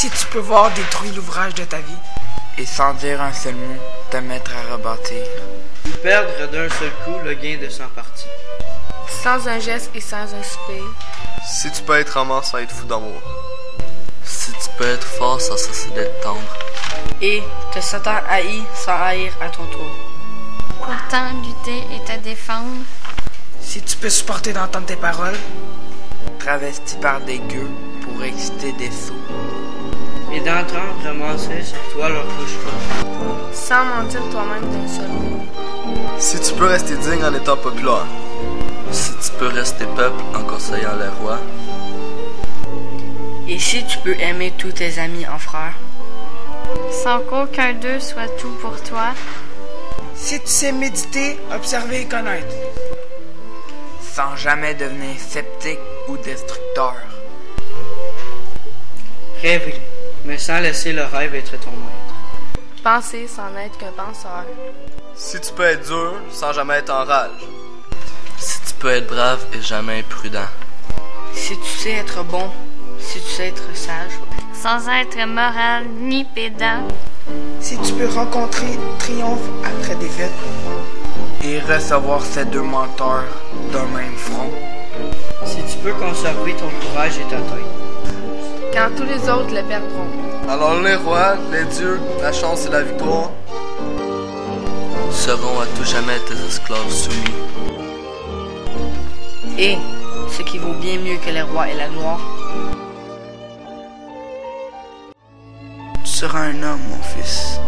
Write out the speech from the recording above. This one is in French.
Si tu peux voir détruire l'ouvrage de ta vie. Et sans dire un seul mot, te mettre à rebâtir. Ou perdre d'un seul coup le gain de 100 parties. Sans un geste et sans un soupir. Si tu peux être amant sans être fou d'amour. Si tu peux être fort sans cesser d'être tendre. Et te sentant haï sans haïr à ton tour. Pourtant lutter et te défendre. Si tu peux supporter d'entendre tes paroles. Travesti par des gueux pour exciter des sots. Et d'entendre ramasser sur toi leur couche-fois. Sans mentir toi-même d'un seul mot. Si tu peux rester digne en étant populaire. Si tu peux rester peuple en conseillant les rois. Et si tu peux aimer tous tes amis en frères. Sans qu'aucun d'eux soit tout pour toi. Si tu sais méditer, observer et connaître. Sans jamais devenir sceptique ou destructeur. Rêver, mais sans laisser le rêve être ton maître. Penser sans n'être qu'un penseur. Si tu peux être dur sans jamais être en rage. Si tu peux être brave et jamais imprudent. Si tu sais être bon, si tu sais être sage. Sans être moral ni pédant. Si tu peux rencontrer triomphe après défaite. Et recevoir ces deux menteurs d'un même front. Si tu peux conserver ton courage et ta tête. Quand tous les autres le perdront. Alors les rois, les dieux, la chance et la victoire seront à tout jamais tes esclaves soumis. Et, ce qui vaut bien mieux que les rois et la gloire, Tu seras un homme, mon fils.